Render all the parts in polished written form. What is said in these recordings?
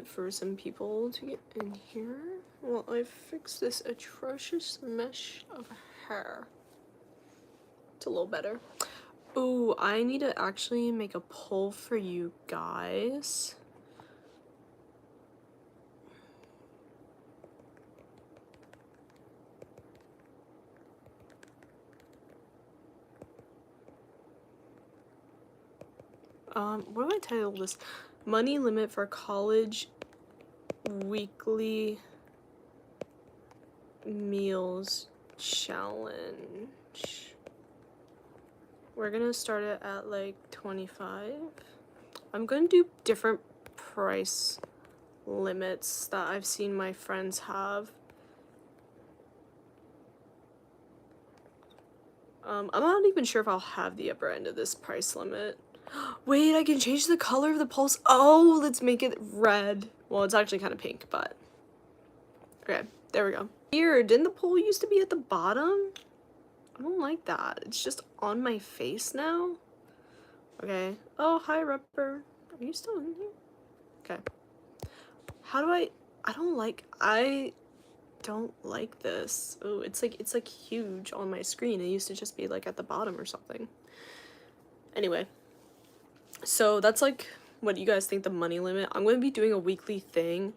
wait for some people to get in here while I fix this atrocious mesh of hair. It's a little better. Ooh, I need to actually make a poll for you guys. What do I title this? Money limit for college weekly meals challenge. We're gonna start it at like 25. I'm gonna do different price limits that I've seen my friends have. I'm not even sure if I'll have the upper end of this price limit. Wait, I can change the color of the pulse. Oh, let's make it red. Well, it's actually kind of pink, but okay, there we go. Here, didn't the pole used to be at the bottom? I don't like that. It's just on my face now. Okay. Oh, hi, Rupper. Are you still in here? Okay. How do I don't like this. Oh, it's like huge on my screen. It used to just be like at the bottom or something. Anyway. So that's like what you guys think the money limit. I'm going to be doing a weekly thing,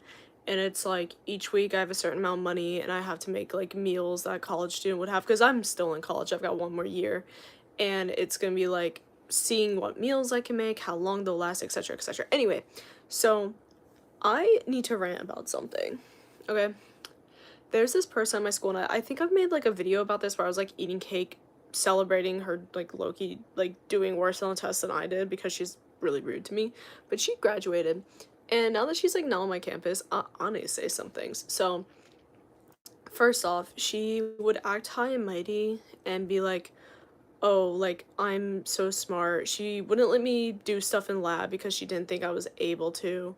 and it's like each week I have a certain amount of money and I have to make like meals that a college student would have, because I'm still in college. I've got one more year, and it's going to be like seeing what meals I can make, how long they'll last, etc, etc. Anyway, so I need to rant about something. Okay, there's this person in my school, and I think I've made like a video about this where I was like eating cake, celebrating her like low-key like doing worse on the test than I did because she's really rude to me. But she graduated, and now that she's like not on my campus, I need to say some things. So first off, she would act high and mighty and be like, oh, like I'm so smart. She wouldn't let me do stuff in lab because she didn't think I was able to,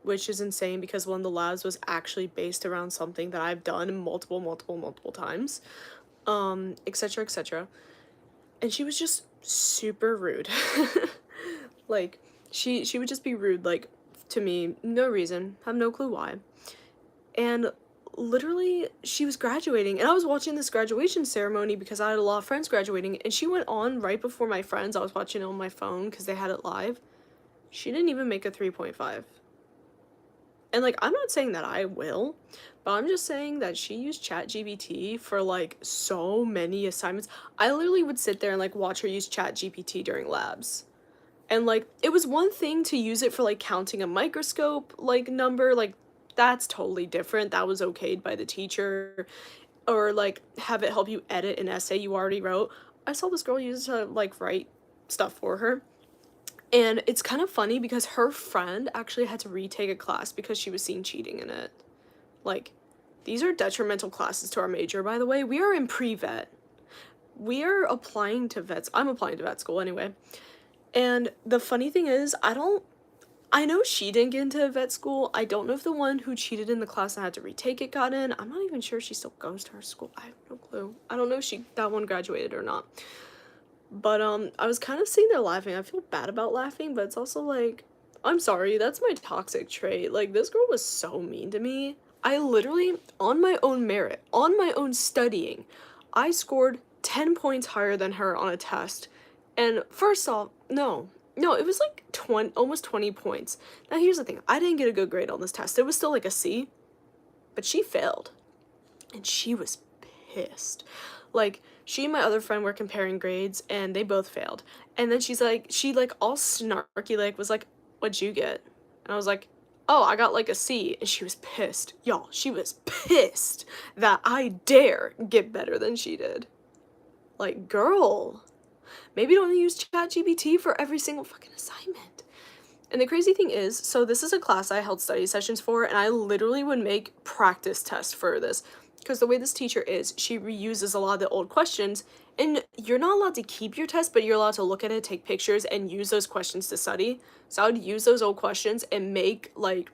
which is insane because one of the labs was actually based around something that I've done multiple times, etc, etc. And she was just super rude. Like she would just be rude, like, to me, no reason, have no clue why. And literally she was graduating, and I was watching this graduation ceremony because I had a lot of friends graduating, and she went on right before my friends. I was watching it on my phone because they had it live. She didn't even make a 3.5. And like, I'm not saying that I will, but I'm just saying that she used ChatGPT for like so many assignments. I literally would sit there and like watch her use ChatGPT during labs. And like, it was one thing to use it for like counting a microscope like number, like that's totally different. That was okayed by the teacher. Or like have it help you edit an essay you already wrote. I saw this girl use it to like write stuff for her. And it's kind of funny because her friend actually had to retake a class because she was seen cheating in it. Like, these are detrimental classes to our major, by the way. We are in pre-vet. We are applying to vets. I'm applying to vet school anyway. And the funny thing is, I know she didn't get into vet school. I don't know if the one who cheated in the class and had to retake it got in. I'm not even sure if she still goes to her school. I have no clue. I don't know if that one graduated or not. But I was kind of sitting there laughing. I feel bad about laughing, but it's also like, I'm sorry, that's my toxic trait. Like, this girl was so mean to me. I literally, on my own merit, on my own studying, I scored 10 points higher than her on a test. And first off, no, it was like almost 20 points. Now here's the thing, I didn't get a good grade on this test. It was still like a C, but she failed. And she was pissed. Like, she and my other friend were comparing grades, and they both failed. And then she all snarky, like, was like, what'd you get? And I was like, oh, I got like a C. And she was pissed. Y'all, she was pissed that I dare get better than she did. Like, girl, maybe don't use ChatGPT for every single fucking assignment. And the crazy thing is, so this is a class I held study sessions for, and I literally would make practice tests for this. Because the way this teacher is, she reuses a lot of the old questions, and you're not allowed to keep your test, but you're allowed to look at it, take pictures, and use those questions to study. So I would use those old questions and make, like,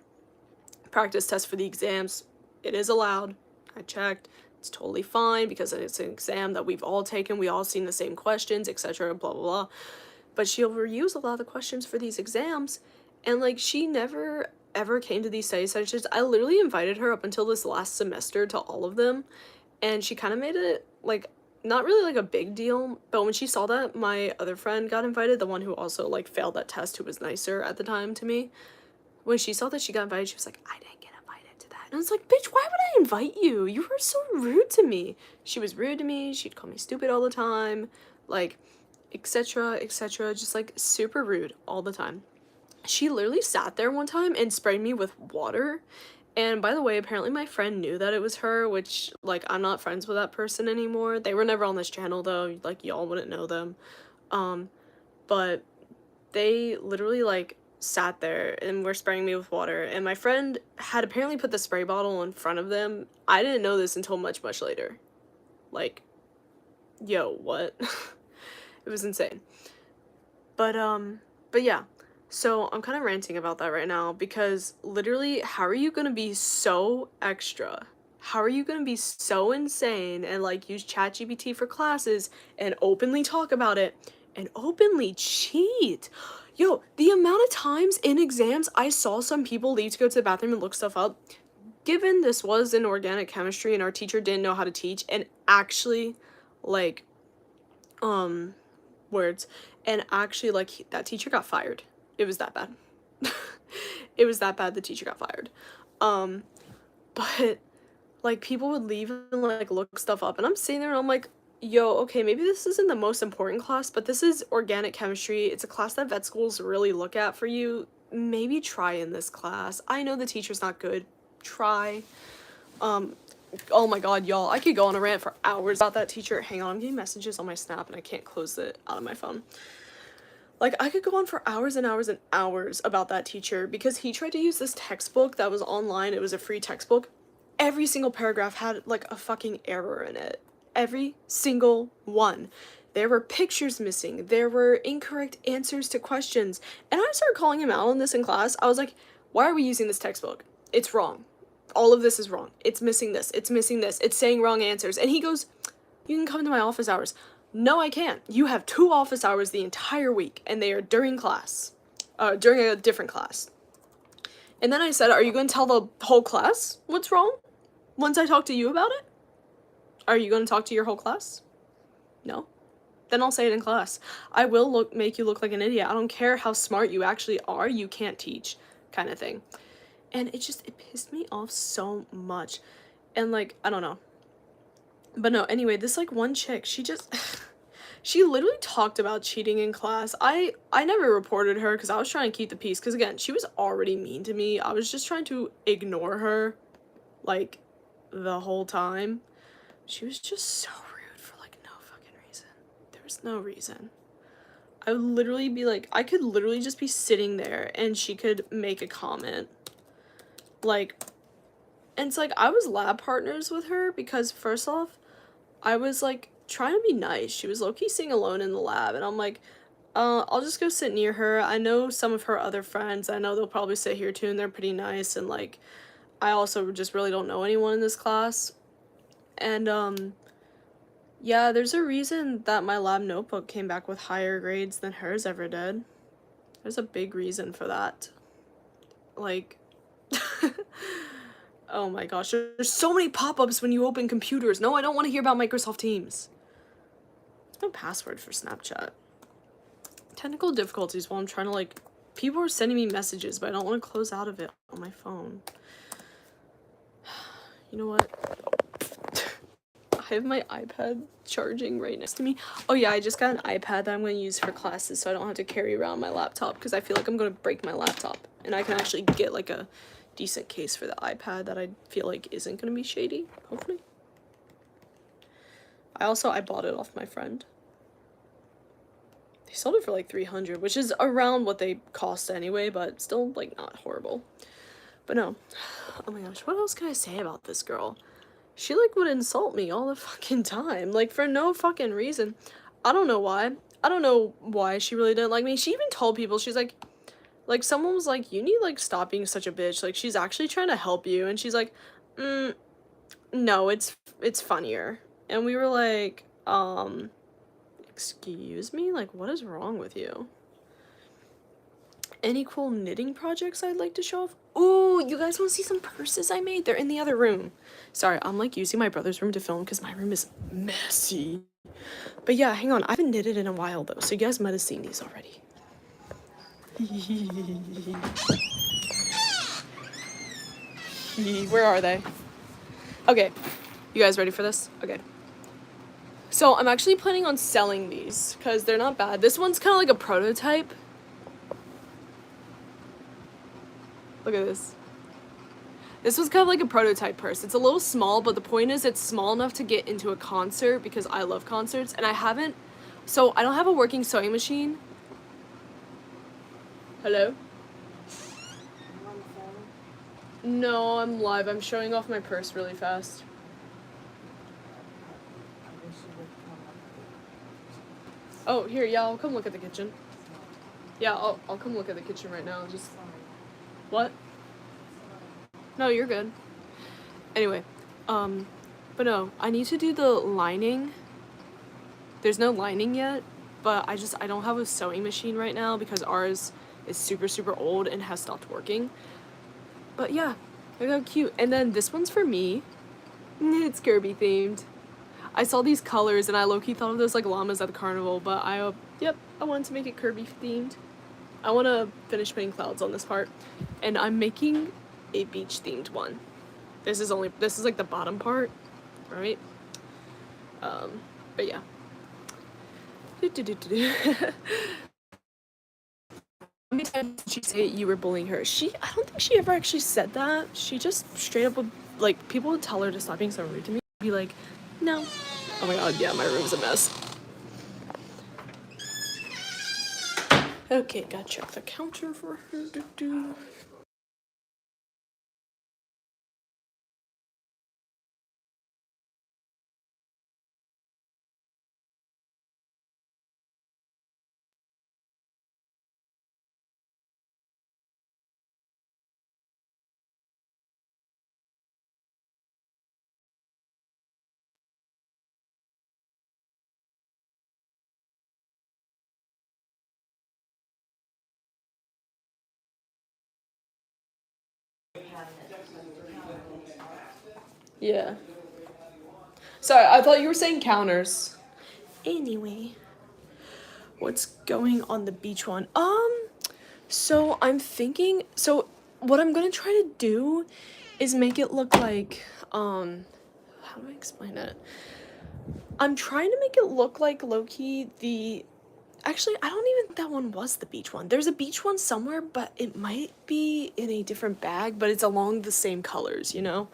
practice tests for the exams. It is allowed. I checked. It's totally fine because it's an exam that we've all taken. We all seen the same questions, etc., blah, blah, blah. But she'll reuse a lot of the questions for these exams, and, like, she never ever came to these study sessions, I literally invited her up until this last semester to all of them, and she kind of made it, like, not really, like, a big deal, but when she saw that my other friend got invited, the one who also, like, failed that test, who was nicer at the time to me, when she saw that she got invited, she was like, I didn't get invited to that. And I was like, bitch, why would I invite you? You were so rude to me. She was rude to me. She'd call me stupid all the time, like, etc., etc., just, like, super rude all the time. She literally sat there one time and sprayed me with water. And by the way, apparently my friend knew that it was her, which, like, I'm not friends with that person anymore. They were never on this channel, though. Like, y'all wouldn't know them. But they literally, like, sat there and were spraying me with water. And my friend had apparently put the spray bottle in front of them. I didn't know this until much, much later. Like, yo, what? It was insane. But yeah. So I'm kind of ranting about that right now because literally, how are you gonna be so extra? How are you gonna be so insane and, like, use ChatGPT for classes and openly talk about it and openly cheat? Yo, the amount of times in exams I saw some people leave to go to the bathroom and look stuff up, given this was in organic chemistry and our teacher didn't know how to teach and actually, like, words, and actually, like, that teacher got fired. It was that bad. It was that bad, the teacher got fired. But, like, people would leave and, like, look stuff up, and I'm sitting there and I'm like, yo, okay, maybe this isn't the most important class, but this is organic chemistry. It's a class that vet schools really look at for you. Maybe try in this class. I know the teacher's not good. Try. Oh my god, y'all, I could go on a rant for hours about that teacher. Hang on, I'm getting messages on my Snap and I can't close it out of my phone. Like, I could go on for hours and hours and hours about that teacher because he tried to use this textbook that was online. It was a free textbook. Every single paragraph had, like, a fucking error in it. Every single one. There were pictures missing. There were incorrect answers to questions. And I started calling him out on this in class. I was like, why are we using this textbook? It's wrong. All of this is wrong. It's missing this. It's missing this. It's saying wrong answers. And he goes, you can come to my office hours. No, I can't. You have 2 office hours the entire week, and they are during class. During a different class. And then I said, are you going to tell the whole class what's wrong? Once I talk to you about it? Are you going to talk to your whole class? No? Then I'll say it in class. I will make you look like an idiot. I don't care how smart you actually are, you can't teach, kind of thing. And it pissed me off so much. And, like, I don't know. But no, anyway, this, like, one chick, she just, she literally talked about cheating in class. I never reported her because I was trying to keep the peace. Because, again, she was already mean to me. I was just trying to ignore her, like, the whole time. She was just so rude for, like, no fucking reason. There was no reason. I would literally be, like, I could literally just be sitting there and she could make a comment. Like, and it's like, I was lab partners with her because, first off, I was, like, trying to be nice. She was low-key sitting alone in the lab, and I'm like, I'll just go sit near her. I know some of her other friends. I know they'll probably sit here, too, and they're pretty nice, and, like, I also just really don't know anyone in this class. And, yeah, there's a reason that my lab notebook came back with higher grades than hers ever did. There's a big reason for that. Like, oh my gosh, there's so many pop-ups when you open computers. No, I don't want to hear about Microsoft Teams. What's my password for Snapchat? Technical difficulties while I'm trying to, like, people are sending me messages, but I don't want to close out of it on my phone. You know what? I have my iPad charging right next to me. Oh yeah, I just got an iPad that I'm going to use for classes so I don't have to carry around my laptop because I feel like I'm going to break my laptop. And I can actually get, like, a decent case for the iPad that I feel like isn't going to be shady, hopefully. I bought it off my friend. They sold it for, like, $300, which is around what they cost anyway, but still, like, not horrible. But no. Oh my gosh, what else can I say about this girl? She, like, would insult me all the fucking time, like, for no fucking reason. I don't know why. I don't know why she really didn't like me. She even told people, she's like, someone was like, you need, like, stop being such a bitch. Like, she's actually trying to help you. And she's like, no, it's funnier. And we were like, excuse me? Like, what is wrong with you? Any cool knitting projects I'd like to show off? Ooh, you guys want to see some purses I made? They're in the other room. Sorry, I'm like using my brother's room to film because my room is messy. But yeah, hang on. I haven't knitted in a while though, so you guys might have seen these already. Where are they? Okay, you guys ready for this? Okay. So I'm actually planning on selling these because they're not bad. This one's kind of like a prototype. Look at this. This was kind of like a prototype purse. It's a little small, but the point is it's small enough to get into a concert because I love concerts, and so I don't have a working sewing machine. Hello? No, I'm live. I'm showing off my purse really fast. Oh, here, yeah, I'll come look at the kitchen. Yeah, I'll come look at the kitchen right now. Just what? No, you're good. Anyway, but no, I need to do the lining. There's no lining yet, but I don't have a sewing machine right now because ours is super, super old and has stopped working. But yeah, look how cute. And then this one's for me. It's Kirby themed. I saw these colors and I low-key thought of those like llamas at the carnival, but I wanted to make it Kirby themed. I want to finish putting clouds on this part, and I'm making a beach themed one. This is like the bottom part, right? But yeah. How many times did she say you were bullying her? I don't think she ever actually said that. She just straight up would, like, people would tell her to stop being so rude to me. Be like, no. Oh my god, yeah, my room's a mess. Okay, gotta check the counter for her to do. Yeah. Sorry, I thought you were saying counters. Anyway, what's going on the beach one? So I'm thinking, so what I'm gonna try to do is make it look like, how do I explain it? I'm trying to make it look like low-key actually, I don't even think that one was the beach one. There's a beach one somewhere, but it might be in a different bag, but it's along the same colors, you know?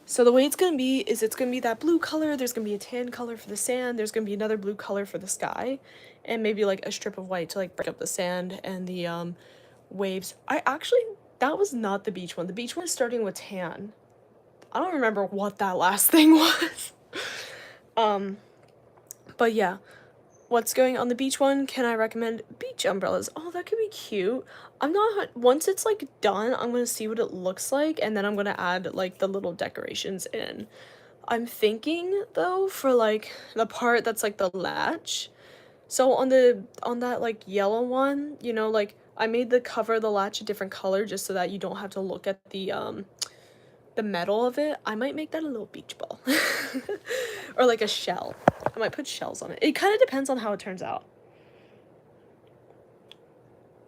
So the way it's gonna be is it's gonna be that blue color, there's gonna be a tan color for the sand, there's gonna be another blue color for the sky, and maybe like a strip of white to like break up the sand and the waves. That was not the beach one. The beach one is starting with tan. I don't remember what that last thing was. But yeah. What's going on the beach one? Can I recommend beach umbrellas? Oh, that could be cute. Once it's like done, I'm gonna see what it looks like, and then I'm gonna add like the little decorations in. I'm thinking though for like the part that's like the latch. So on that like yellow one, you know, like I made the cover of the latch a different color just so that you don't have to look at the metal of it. I might make that a little beach ball. Or like a shell. I might put shells on it. It kind of depends on how it turns out.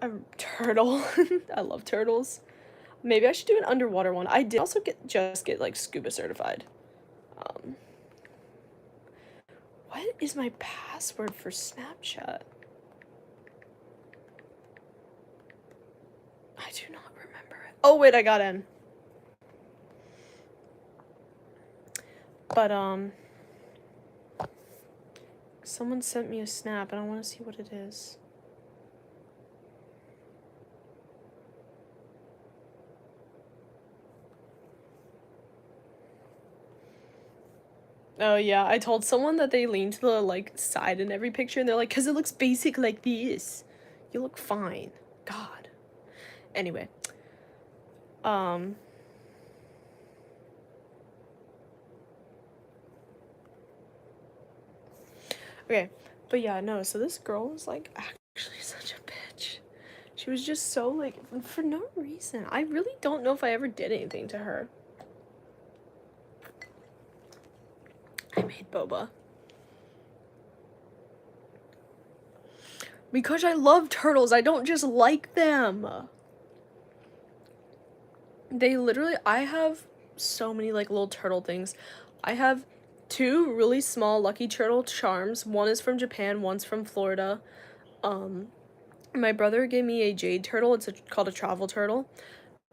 A turtle. I love turtles. Maybe I should do an underwater one. I did also get like scuba certified. What is my password for Snapchat? I do not remember it. Oh wait, I got in. But someone sent me a snap and I want to see what it is. Oh yeah, I told someone that they lean to the like side in every picture and they're like, "'Cause it looks basic like this. You look fine." God. Anyway. Okay. But yeah, no, so this girl was like actually such a bitch. She She was just so, like, for no reason. I really don't know if I ever did anything to her. I made boba. Because I love turtles, I don't just like them. They literally, I have so many, like, little turtle things. I have 2 really small Lucky Turtle charms. One is from Japan, one's from Florida. My brother gave me a jade turtle. It's called a travel turtle.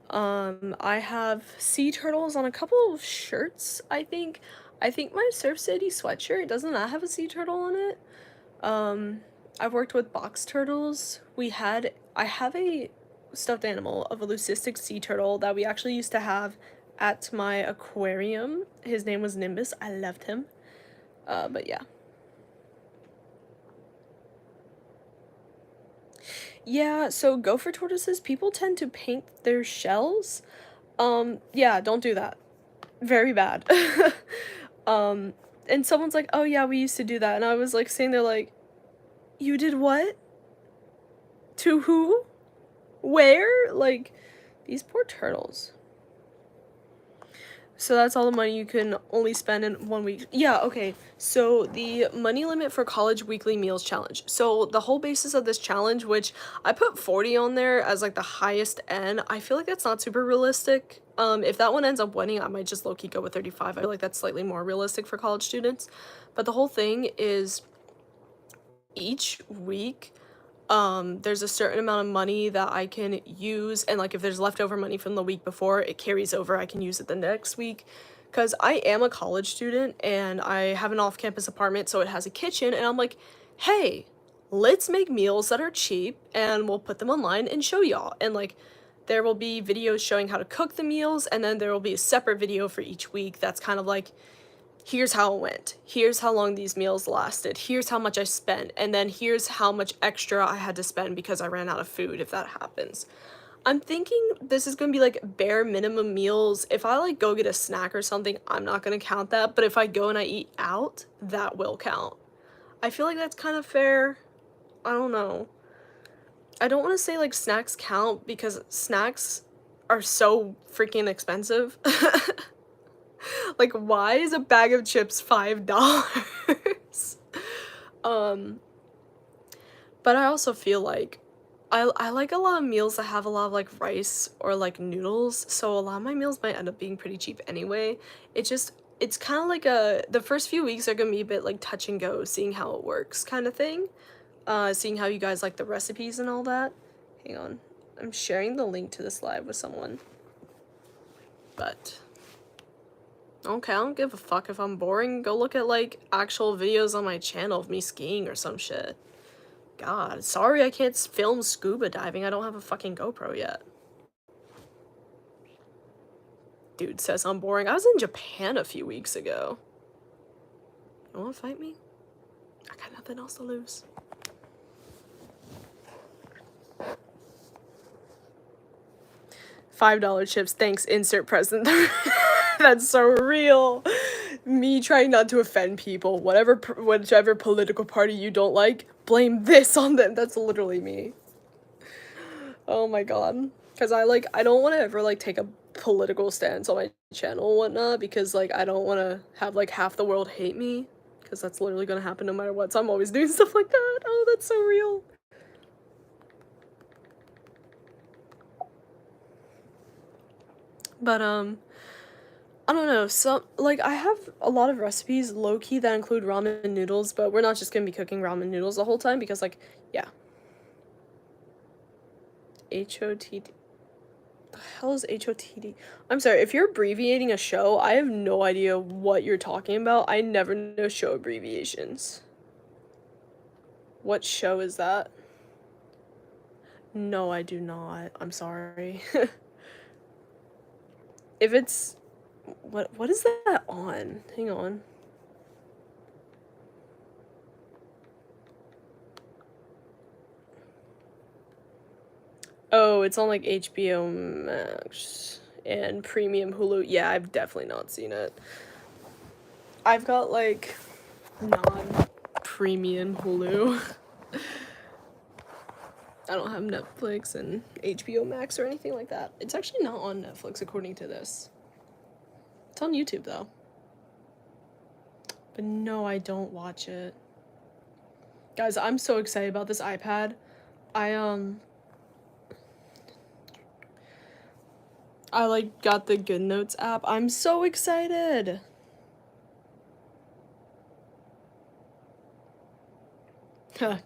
I have sea turtles on a couple of shirts, I think. I think my Surf City sweatshirt, doesn't that have a sea turtle on it? I've worked with box turtles. I have a stuffed animal of a leucistic sea turtle that we actually used to have at my aquarium. His name was Nimbus. I loved him. But yeah. Yeah, so gopher tortoises, people tend to paint their shells. Yeah, don't do that. Very bad. And someone's like, "Oh yeah, we used to do that." And I was like sitting there like, "You did what? To who? Where?" Like, these poor turtles. So that's all the money you can only spend in 1 week. Yeah, okay. So the money limit for college weekly meals challenge. So the whole basis of this challenge, which I put 40 on there as like the highest end, I feel like that's not super realistic. If that one ends up winning, I might just low-key go with 35. I feel like that's slightly more realistic for college students. But the whole thing is each week there's a certain amount of money that I can use, and like if there's leftover money from the week before, it carries over, I can use it the next week. Because I am a college student and I have an off-campus apartment, so it has a kitchen, and I'm like, hey, let's make meals that are cheap and we'll put them online and show y'all. And like there will be videos showing how to cook the meals, and then there will be a separate video for each week that's kind of like, here's how it went, here's how long these meals lasted, here's how much I spent, and then here's how much extra I had to spend because I ran out of food if that happens. I'm thinking this is gonna be like bare minimum meals. If I like go get a snack or something, I'm not gonna count that, but if I go and I eat out, that will count. I feel like that's kind of fair. I don't know. I don't want to say like snacks count because snacks are so freaking expensive. Like, why is a bag of chips $5? But I also feel like I like a lot of meals that have a lot of like rice or like noodles, so a lot of my meals might end up being pretty cheap anyway. It's kind of like the first few weeks are gonna be a bit like touch and go, seeing how it works kind of thing. Seeing how you guys like the recipes and all that. Hang on. I'm sharing the link to this live with someone. But okay, I don't give a fuck if I'm boring. Go look at, like, actual videos on my channel of me skiing or some shit. God, sorry I can't film scuba diving. I don't have a fucking GoPro yet. Dude says I'm boring. I was in Japan a few weeks ago. You wanna fight me? I got nothing else to lose. $5 chips, thanks, insert present. That's so real. Me trying not to offend people. Whichever political party you don't like, blame this on them. That's literally me. Oh my god. Because I don't want to ever, like, take a political stance on my channel and whatnot, because, like, I don't want to have, like, half the world hate me. Because that's literally gonna happen no matter what, so I'm always doing stuff like that. Oh, that's so real. But, I don't know, I have a lot of recipes, low-key, that include ramen noodles, but we're not just gonna be cooking ramen noodles the whole time, because, like, yeah. H-O-T-D. The hell is H-O-T-D? I'm sorry, if you're abbreviating a show, I have no idea what you're talking about. I never know show abbreviations. What show is that? No, I do not. I'm sorry. If it's... What is that on? Hang on. Oh, it's on like HBO Max and Premium Hulu. Yeah, I've definitely not seen it. I've got like non-premium Hulu. I don't have Netflix and HBO Max or anything like that. It's actually not on Netflix according to this. It's on YouTube though. But no, I don't watch it. Guys, I'm so excited about this iPad. I like got the Good Notes app. I'm so excited.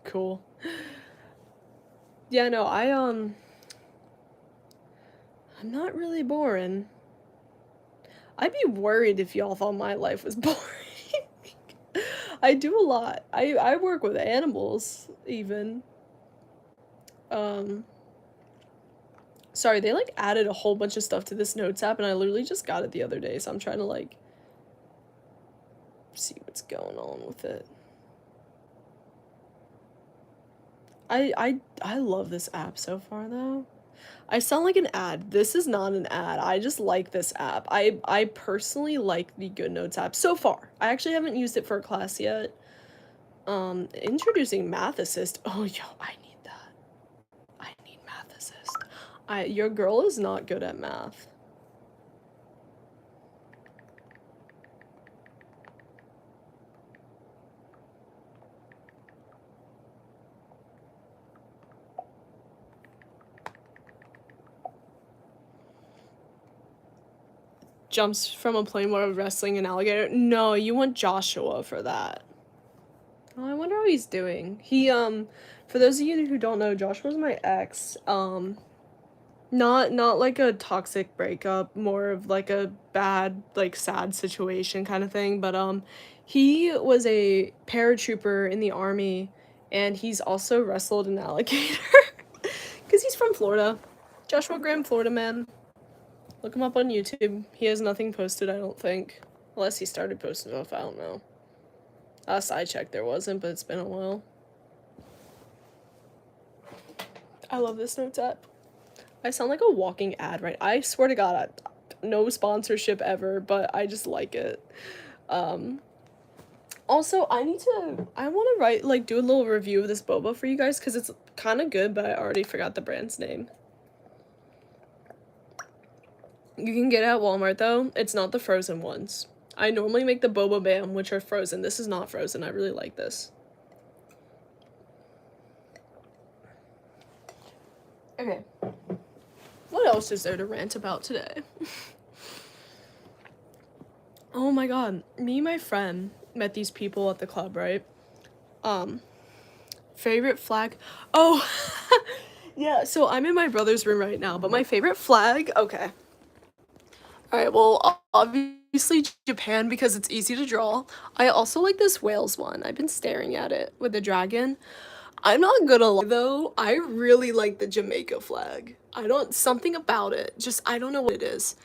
Cool. Yeah, no, I'm not really boring. I'd be worried if y'all thought my life was boring. I do a lot. I work with animals even. Sorry, they like added a whole bunch of stuff to this notes app and I literally just got it the other day, so I'm trying to like see what's going on with it. I love this app so far though. I sound like an ad. This is not an ad. I just like this app. I personally like the Good Notes app so far. I actually haven't used it for a class yet. Introducing Math Assist. Oh, yo, I need that. I need Math Assist. Your girl is not good at math. Jumps from a plane while wrestling an alligator. No, you want Joshua for that. Oh, I wonder how he's doing. He, for those of you who don't know, Joshua's my ex. Not like a toxic breakup, more of like a bad, like sad situation kind of thing, but he was a paratrooper in the army and he's also wrestled an alligator because he's from Florida. Joshua Graham, Florida man. Look him up on YouTube. He has nothing posted, I don't think, unless he started posting stuff. I don't know. Last I checked there wasn't, but it's been a while. I love this notes app. I sound like a walking ad, right? I swear to God, no sponsorship ever, but I just like it. Also, I want to write, like, do a little review of this boba for you guys, because it's kind of good, but I already forgot the brand's name. You can get it at Walmart, though. It's not the frozen ones. I normally make the Boba Bam, which are frozen. This is not frozen. I really like this. Okay. What else is there to rant about today? Oh my god. Me and my friend met these people at the club, right? Favorite flag? Oh, yeah, so I'm in my brother's room right now, but my favorite flag? Okay. Alright, well, obviously Japan because it's easy to draw. I also like this Wales one. I've been staring at it with the dragon. I'm not gonna lie though, I really like the Jamaica flag. Something about it, just, I don't know what it is.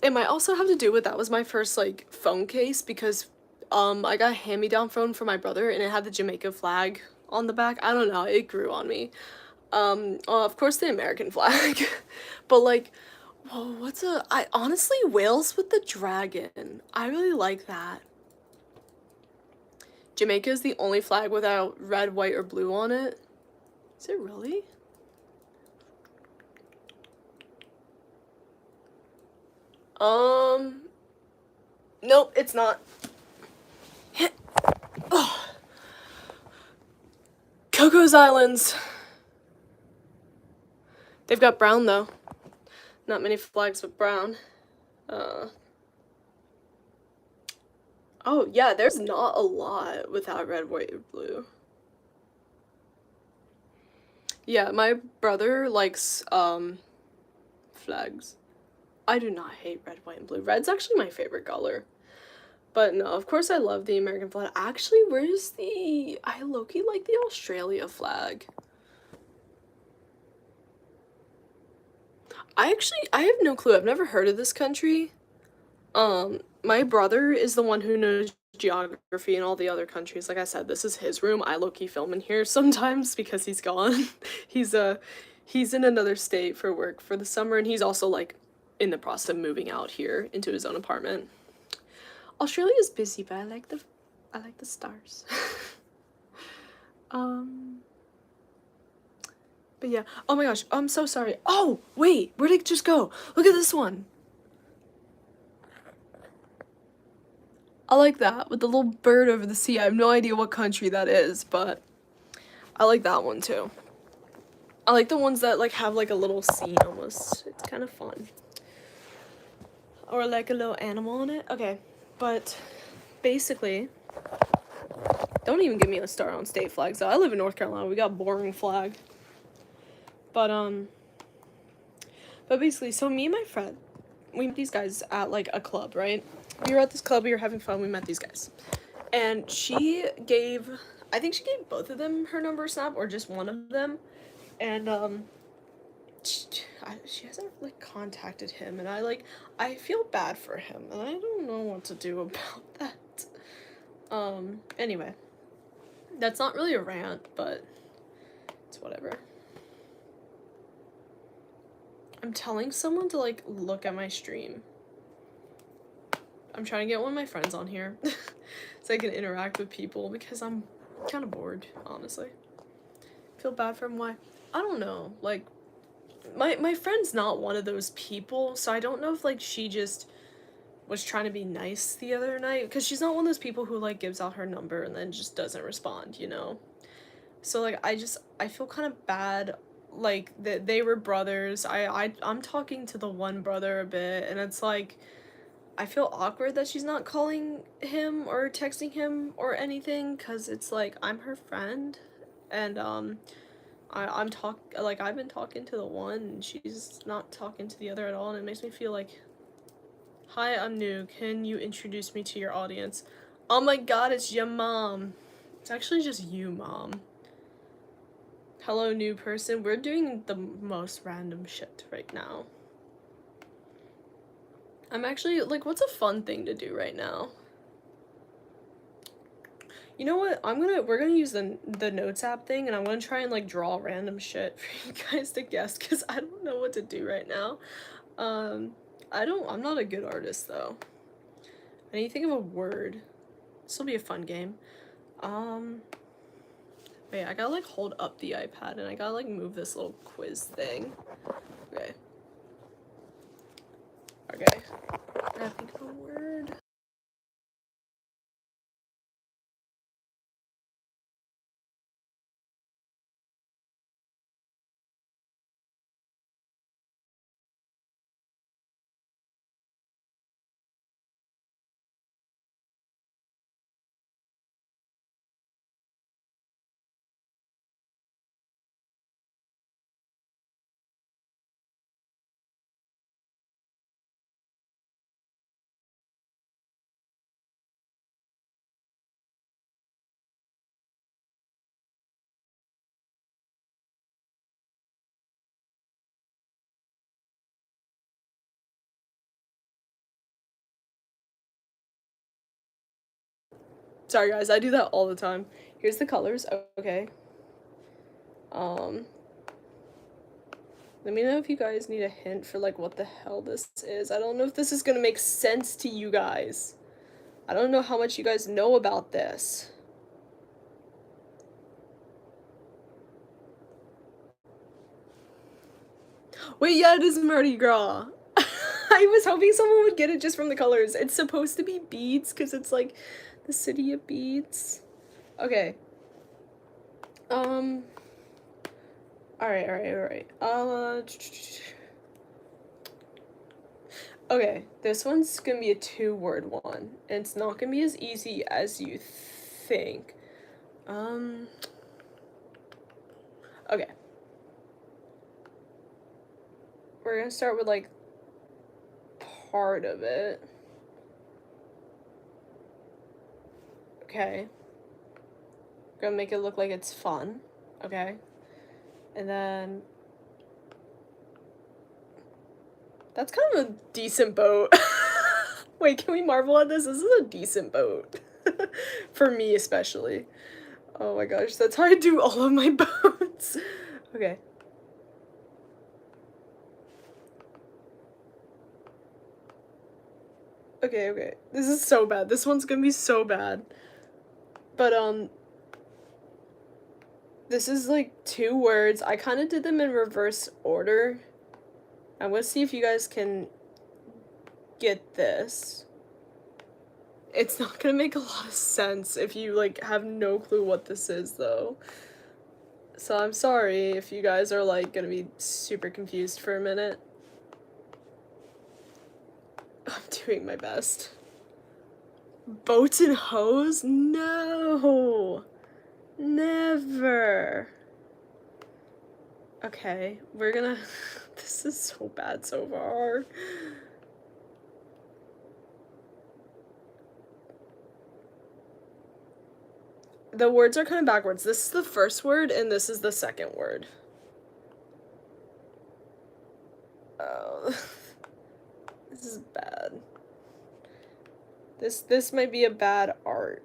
It might also have to do with that was my first, like, phone case because, I got a hand-me-down phone from my brother and it had the Jamaica flag on the back. I don't know, it grew on me. Of course the American flag, but, like, whoa, I honestly, Wales with the dragon. I really like that. Jamaica is the only flag without red, white, or blue on it. Is it really? Nope, it's not. Oh. Coco's Islands. They've got brown, though. Not many flags with brown. Oh, yeah, there's not a lot without red, white, or blue. Yeah, my brother likes, flags. I do not hate red, white, and blue. Red's actually my favorite color. But no, of course I love the American flag. Actually, I low-key like the Australia flag. I have no clue. I've never heard of this country. My brother is the one who knows geography in all the other countries. Like I said, this is his room. I low-key film in here sometimes because he's gone. He's in another state for work for the summer, and he's also, like, in the process of moving out here into his own apartment. Australia's busy, but I like the stars. But But yeah. Oh my gosh, I'm so sorry. Oh, wait, where'd it just go? Look at this one. I like that, with the little bird over the sea. I have no idea what country that is, but I like that one too. I like the ones that like have like a little scene almost. It's kind of fun. Or like a little animal in it. Okay, but basically, don't even give me a star on state flags. I live in North Carolina. We got boring flag. But basically, so me and my friend, we met these guys at like a club, right? We were at this club, we were having fun, we met these guys. And she gave, I think she gave both of them her number snap, or just one of them. And she hasn't like contacted him, and I feel bad for him, and I don't know what to do about that. Anyway, that's not really a rant, but it's whatever. I'm telling someone to like look at my stream. I'm trying to get one of my friends on here so I can interact with people, because I'm kind of bored, honestly. Feel bad for him. Why? I don't know. Like, my friend's not one of those people, so I don't know if like she just was trying to be nice the other night, because she's not one of those people who like gives out her number and then just doesn't respond, you know? So like I feel kind of bad, like that they were brothers. I'm talking to the one brother a bit, and it's like I feel awkward that she's not calling him or texting him or anything, because it's like I'm her friend, and I've been talking to the one and she's not talking to the other at all, and it makes me feel like, hi, I'm new, can you introduce me to your audience? Oh my god, it's your mom. It's actually just you, mom. Hello, new person. We're doing the most random shit right now. I'm actually, like, what's a fun thing to do right now? You know what? We're gonna use the notes app thing, and I'm gonna try and, like, draw random shit for you guys to guess, because I don't know what to do right now. I'm not a good artist, though. I need to think of a word. This will be a fun game. Wait, I gotta, like, hold up the iPad, and I gotta, like, move this little quiz thing. Okay. Okay. I gotta think of a word. Sorry, guys, I do that all the time. Here's the colors. Okay. Let me know if you guys need a hint for, like, what the hell this is. I don't know if this is gonna make sense to you guys. I don't know how much you guys know about this. Wait, yeah, it is Mardi Gras. I was hoping someone would get it just from the colors. It's supposed to be beads, because it's, like, the city of beads. Okay. Alright. Okay, this one's gonna be a 2-word one, and it's not gonna be as easy as you think. Okay. We're gonna start with, like, part of it. Okay. We're gonna make it look like it's fun. Okay. And then that's kind of a decent boat. Wait, can we marvel at this? This is a decent boat. For me, especially. Oh my gosh, that's how I do all of my boats. Okay. Okay. This is so bad. This one's gonna be so bad. But, This is like 2 words. I kind of did them in reverse order. I'm gonna see if you guys can get this. It's not gonna make a lot of sense if you like have no clue what this is though. So I'm sorry if you guys are like gonna be super confused for a minute. I'm doing my best. Boats and hoes? No! Never! Okay, we're gonna... This is so bad so far. The words are kind of backwards. This is the first word, and this is the second word. Oh... This is bad. This might be a bad art.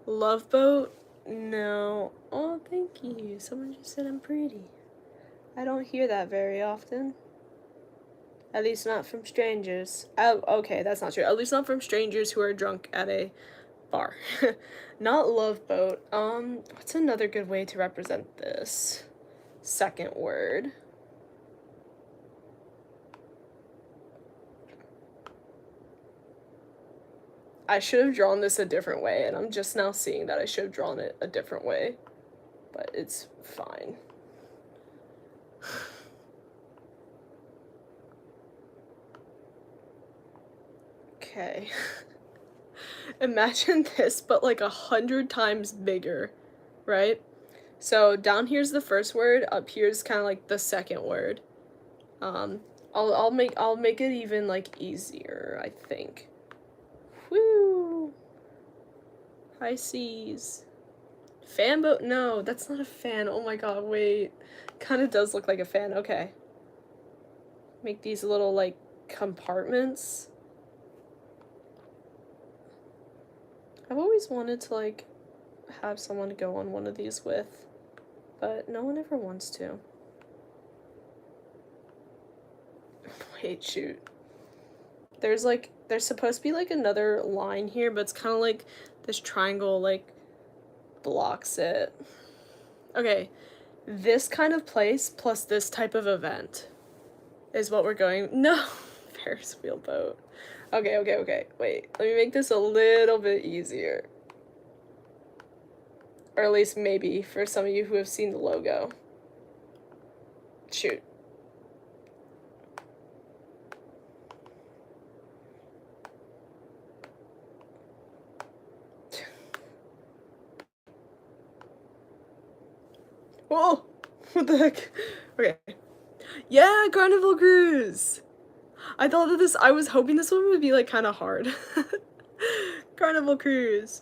Love boat? No. Oh, thank you. Someone just said I'm pretty. I don't hear that very often. At least not from strangers. Oh, okay, that's not true. At least not from strangers who are drunk at a bar. Not love boat. What's another good way to represent this? Second word. I should have drawn this a different way, and I'm just now seeing that I should have drawn it a different way. But it's fine. Okay. Imagine this, but like 100 times bigger, right? So down here's the first word, up here's kind of like the second word. I'll make it even like easier, I think. Woo! High seas. Fan boat? No, that's not a fan. Oh my god, wait. Kind of does look like a fan. Okay. Make these little like compartments. I've always wanted to like have someone to go on one of these with, but no one ever wants to. Wait, shoot. There's supposed to be like another line here, but it's kind of like this triangle like blocks it. Okay, this kind of place plus this type of event is what we're going. No, Ferris wheel boat. Okay, wait, let me make this a little bit easier. Or at least maybe for some of you who have seen the logo. Shoot. Whoa! What the heck? Okay. Yeah, Carnival Cruise! I thought that I was hoping this one would be like kind of hard. Carnival Cruise.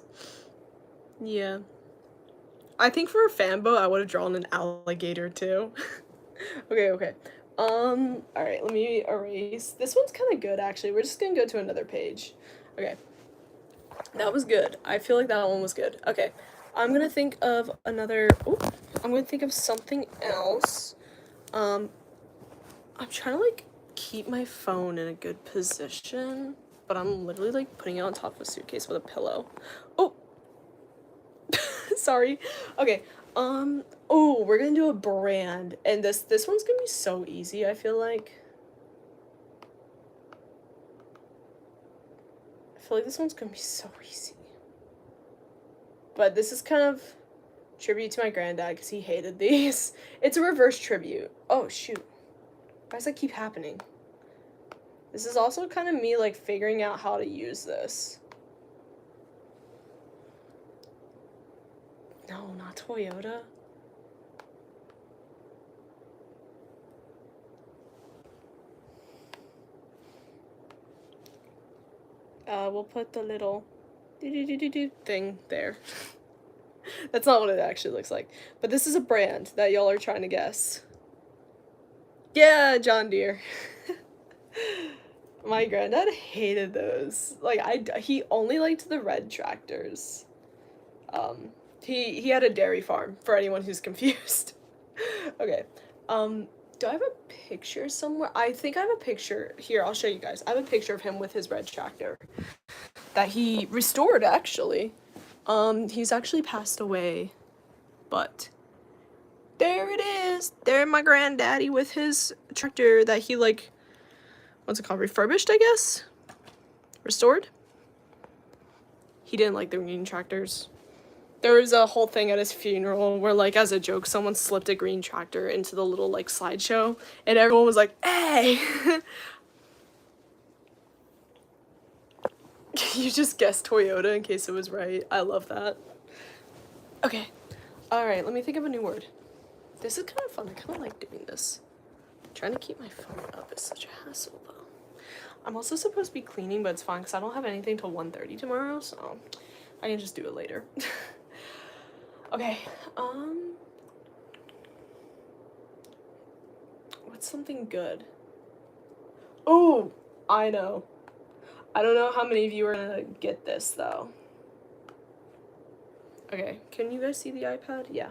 Yeah. I think for a fan boat, I would have drawn an alligator too. Okay. Alright, let me erase. This one's kind of good, actually. We're just gonna go to another page. Okay. That was good. I feel like that one was good. Okay. I'm gonna think of another... Ooh, I'm gonna think of something else. I'm trying to, like, keep my phone in a good position, but I'm literally, like, putting it on top of a suitcase with a pillow. Oh! Sorry. Okay. Oh, we're gonna do a brand, and this one's gonna be so easy, I feel like. I feel like this one's gonna be so easy. But this is kind of tribute to my granddad, because he hated these. It's a reverse tribute. Oh, shoot. Why does that keep happening? This is also kind of me, like, figuring out how to use this. No, not Toyota. We'll put the little thing there. That's not what it actually looks like. But this is a brand that y'all are trying to guess. Yeah, John Deere. My granddad hated those. Like, he only liked the red tractors. He had a dairy farm, for anyone who's confused. Okay. Do I have a picture somewhere? I think I have a picture. Here, I'll show you guys. I have a picture of him with his red tractor that he restored, actually. He's actually passed away. but there it is. There my granddaddy with his tractor that he, like, what's it called, refurbished, I guess? Restored? He didn't like the green tractors. There was a whole thing at his funeral where, like, as a joke, someone slipped a green tractor into the little, like, slideshow, and everyone was like, hey! You just guessed Toyota in case it was right. I love that. Okay. Alright, let me think of a new word. This is kind of fun. I kind of like doing this. Trying to keep my phone up is such a hassle, though. I'm also supposed to be cleaning, but it's fine because I don't have anything till 1:30 tomorrow, so I can just do it later. Okay, what's something good? Oh, I know. I don't know how many of you are gonna get this, though. Okay, can you guys see the iPad? Yeah.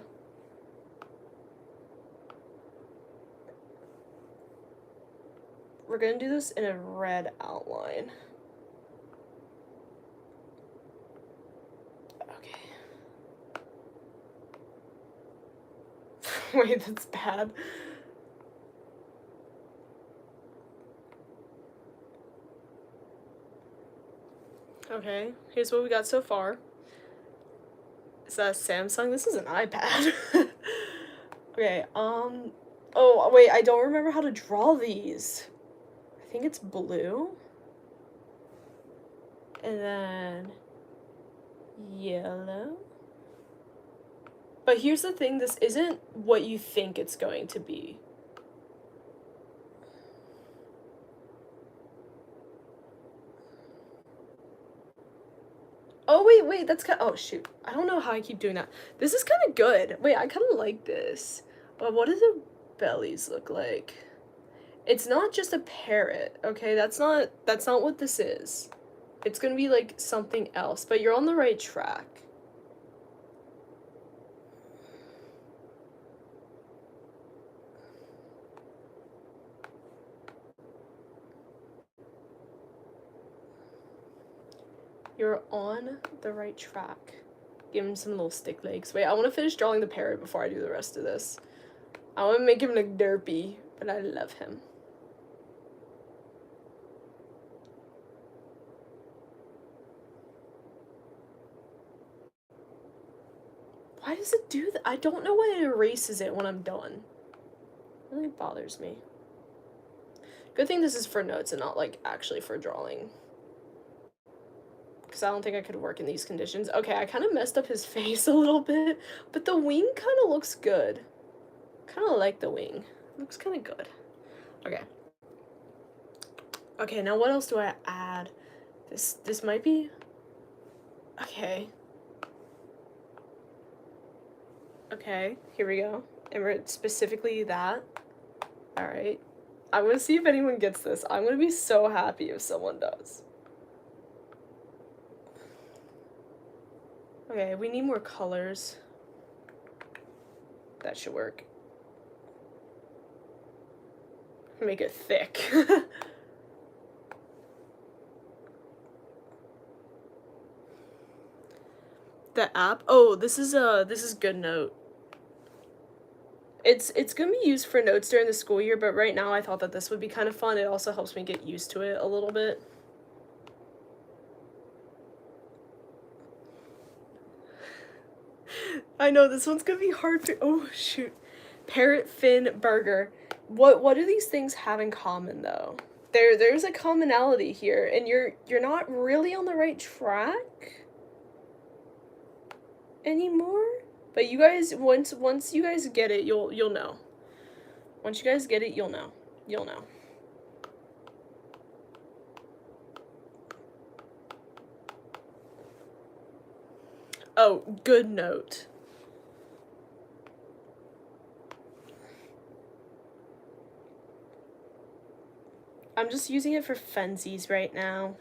We're gonna do this in a red outline. Okay. Wait, that's bad. Okay, here's what we got so far. Is that a Samsung? This is an iPad. Okay, oh, wait, I don't remember how to draw these. I think it's blue. And then yellow. But here's the thing, this isn't what you think it's going to be. Oh, wait, that's kind of, oh, shoot. I don't know how I keep doing that. This is kind of good. Wait, I kind of like this. But what do the bellies look like? It's not just a parrot, okay? That's not what this is. It's gonna be, like, something else, but you're on the right track. You're on the right track. Give him some little stick legs. Wait, I want to finish drawing the parrot before I do the rest of this. I want to make him look derpy, but I love him. Why does it do that? I don't know why it erases it when I'm done. It really bothers me. Good thing this is for notes and not, like, actually for drawing. Because I don't think I could work in these conditions. Okay, I kind of messed up his face a little bit, but the wing kind of looks good. Kind of like the wing. It looks kind of good. Okay. Okay, now what else do I add? This might be... Okay. Okay, here we go. And we're specifically that. Alright. I'm gonna see if anyone gets this. I'm gonna be so happy if someone does. Okay, we need more colors. That should work. Make it thick. The app? Oh, this is GoodNote. It's gonna be used for notes during the school year, but right now I thought that this would be kind of fun. It also helps me get used to it a little bit. I know, this one's gonna be hard to, oh shoot. Parrot fin burger. What do these things have in common, though? There's a commonality here, and you're not really on the right track anymore. But you guys, once you guys get it, you'll know. Once you guys get it, you'll know. You'll know. Oh, GoodNote. I'm just using it for funsies right now.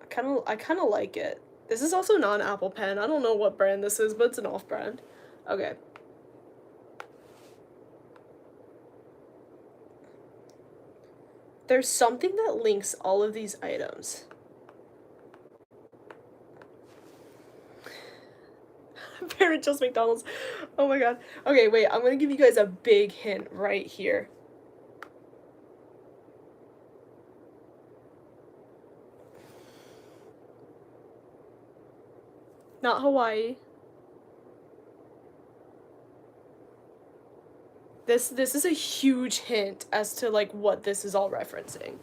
I kind of like it. This is also not an Apple Pen. I don't know what brand this is, but it's an off-brand. Okay. There's something that links all of these items. Parrot just McDonald's. Oh my god. Okay, wait, I'm gonna give you guys a big hint right here. Not Hawaii. This is a huge hint as to like what this is all referencing.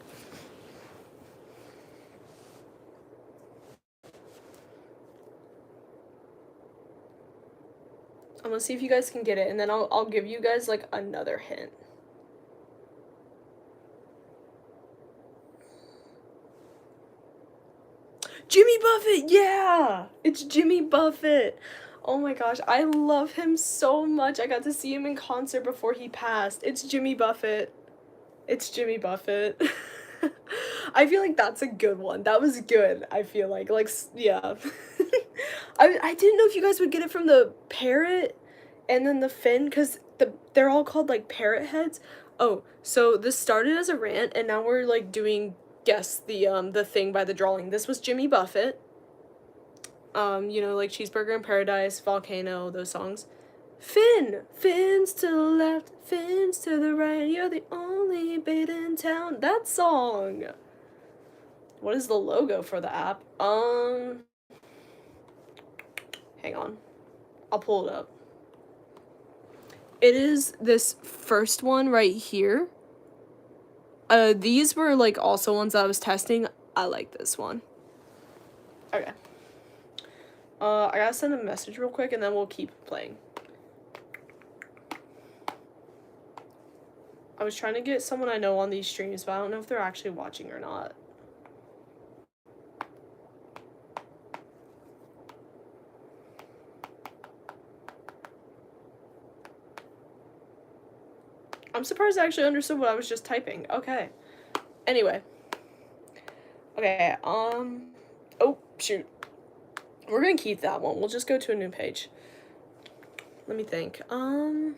I'm gonna see if you guys can get it, and then I'll give you guys like another hint. Jimmy Buffett, yeah! It's Jimmy Buffett. Oh my gosh, I love him so much. I got to see him in concert before he passed. It's Jimmy Buffett. It's Jimmy Buffett. I feel like that's a good one. That was good, I feel like. Like, yeah. I didn't know if you guys would get it from the parrot and then the fin, because they're all called, like, parrot heads. Oh, so this started as a rant, and now we're, like, doing guess the thing by the drawing. This was Jimmy Buffett. You know, like Cheeseburger in Paradise, Volcano, those songs. Finn! Fins to the left, fins to the right, you're the only bait in town. That song! What is the logo for the app? Hang on. I'll pull it up. It is this first one right here. These were, like, also ones that I was testing. I like this one. Okay. I gotta send a message real quick, and then we'll keep playing. I was trying to get someone I know on these streams, but I don't know if they're actually watching or not. I'm surprised I actually understood what I was just typing. Okay. Anyway. Okay, oh, shoot. We're gonna keep that one. We'll just go to a new page. Let me think. What's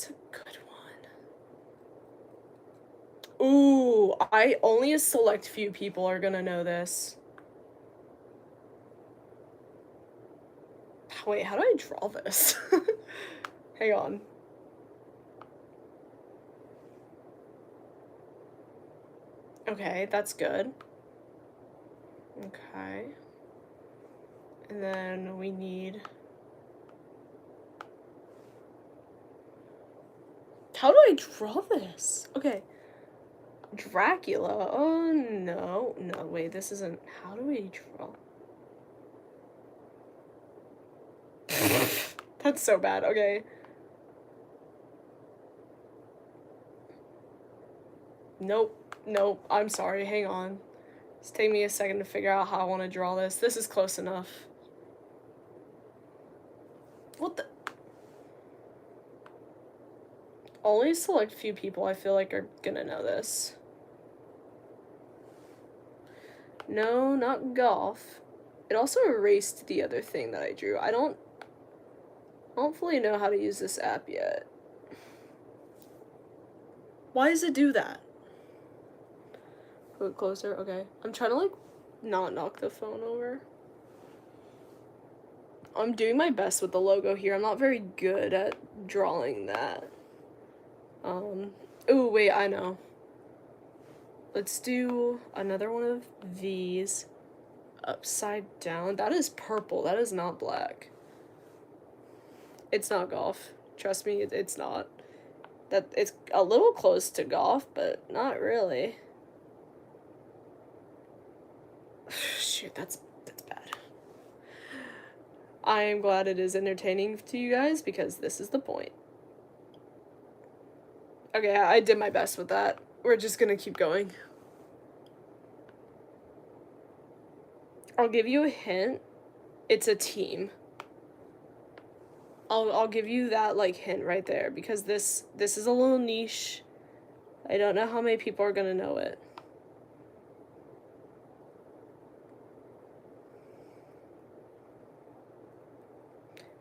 a good one? Ooh, only a select few people are gonna know this. Wait, how do I draw this? Hang on. Okay, that's good. Okay. And then we need... How do I draw this? Okay. Dracula. Oh, no. No, wait, this isn't... How do we draw? That's so bad. Okay. Nope. Nope. I'm sorry. Hang on. It's taking me a second to figure out how I want to draw this. This is close enough. What the... Only a select few people I feel like are gonna know this. No, not golf. It also erased the other thing that I drew. I don't fully know how to use this app yet. Why does it do that? Put it closer, okay. I'm trying to, like, not knock the phone over. I'm doing my best with the logo here. I'm not very good at drawing that. Oh, wait, I know. Let's do another one of these. Upside down. That is purple. That is not black. It's not golf. Trust me, it's not. It's a little close to golf, but not really. Shoot, that's bad. I am glad it is entertaining to you guys, because this is the point. Okay, I did my best with that. We're just gonna keep going. I'll give you a hint. It's a team. I'll give you that, like, hint right there, because this is a little niche. I don't know how many people are gonna know it.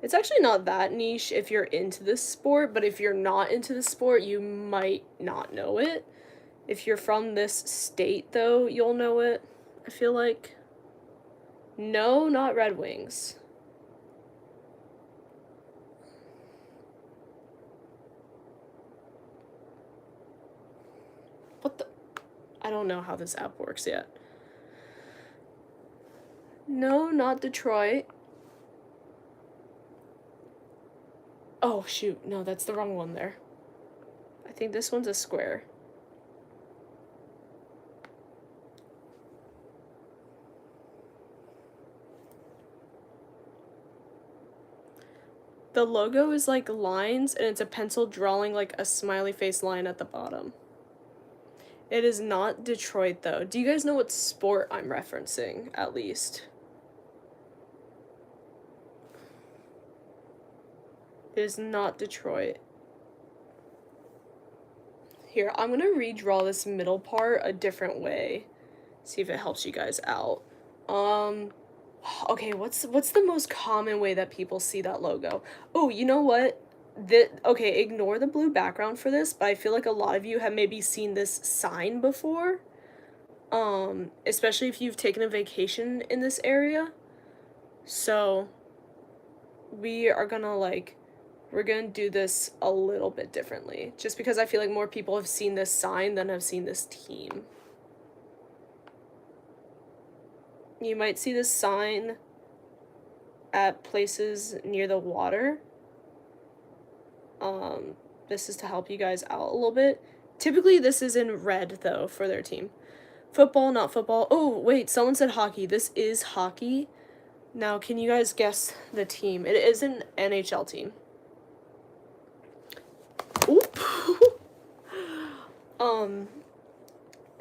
It's actually not that niche if you're into this sport, but if you're not into the sport, you might not know it. If you're from this state, though, you'll know it, I feel like. No, not Red Wings. What the? I don't know how this app works yet. No, not Detroit. Oh, shoot. No, that's the wrong one there. I think this one's a square. The logo is like lines, and it's a pencil drawing like a smiley face line at the bottom. It is not Detroit, though. Do you guys know what sport I'm referencing, at least? It is not Detroit. Here, I'm gonna redraw this middle part a different way. See if it helps you guys out. Okay, what's the most common way that people see that logo? Oh, you know what? Okay, ignore the blue background for this, but I feel like a lot of you have maybe seen this sign before. Especially if you've taken a vacation in this area. So, we are gonna we're gonna do this a little bit differently, just because I feel like more people have seen this sign than have seen this team. You might see this sign at places near the water. This is to help you guys out a little bit. Typically, this is in red, though, for their team. Football, not football. Oh, wait, someone said hockey. This is hockey. Now, can you guys guess the team? It is an NHL team. Oop.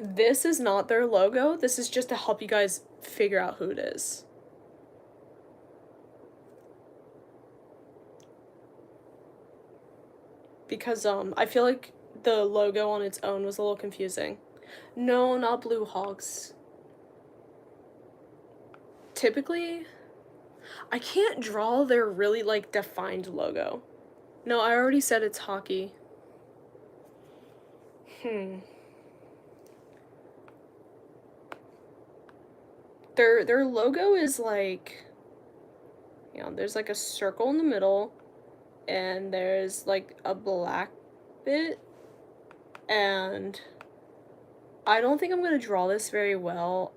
This is not their logo. This is just to help you guys figure out who it is. Because, I feel like the logo on its own was a little confusing. No, not Blue Hawks. Typically, I can't draw their really, defined logo. No, I already said it's hockey. Their logo is there's a circle in the middle, and there's a black bit, and I don't think I'm gonna draw this very well.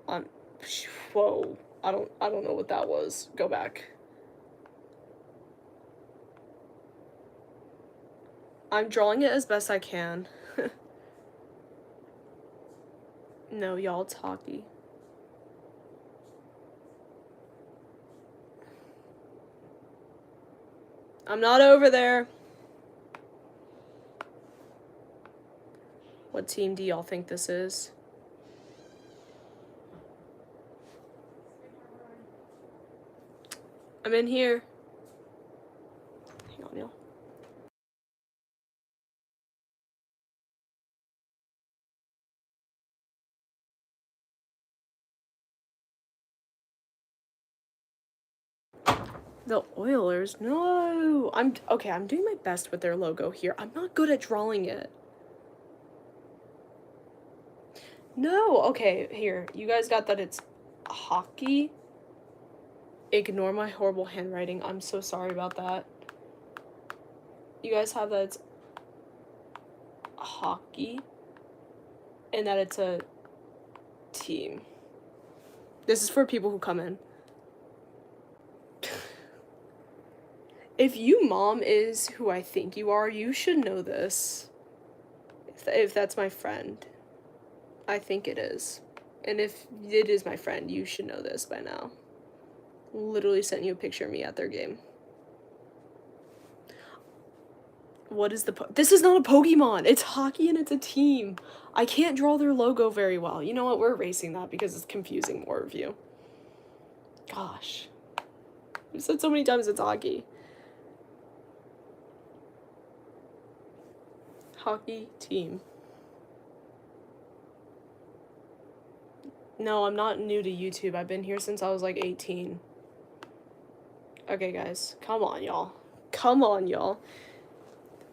Whoa, I don't know what that was. Go back. I'm drawing it as best I can. No, y'all, it's hockey. I'm not over there. What team do y'all think this is? I'm in here. Hang on, y'all. The Oilers? No! I'm doing my best with their logo here. I'm not good at drawing it. No! Okay, here. You guys got that it's hockey? Ignore my horrible handwriting. I'm so sorry about that. You guys have that it's hockey and that it's a team. This is for people who come in. If you mom is who I think you are, you should know this. If that's my friend. I think it is. And if it is my friend, you should know this by now. Literally sent you a picture of me at their game. What is this is not a Pokemon. It's hockey and it's a team. I can't draw their logo very well. You know what? We're erasing that because it's confusing more of you. Gosh. I've said so many times it's hockey. Hockey team. No, I'm not new to YouTube. I've been here since I was 18. Okay, guys. Come on, y'all. Come on, y'all.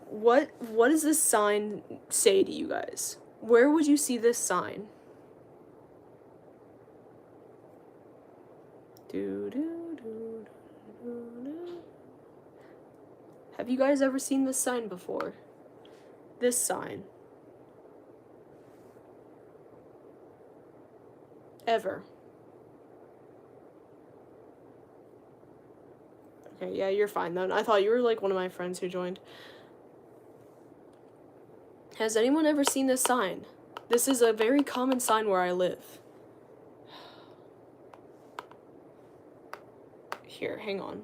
What does this sign say to you guys? Where would you see this sign? Have you guys ever seen this sign before? This sign. Ever. Okay, yeah, you're fine then. I thought you were like one of my friends who joined. Has anyone ever seen this sign? This is a very common sign where I live. Here, hang on.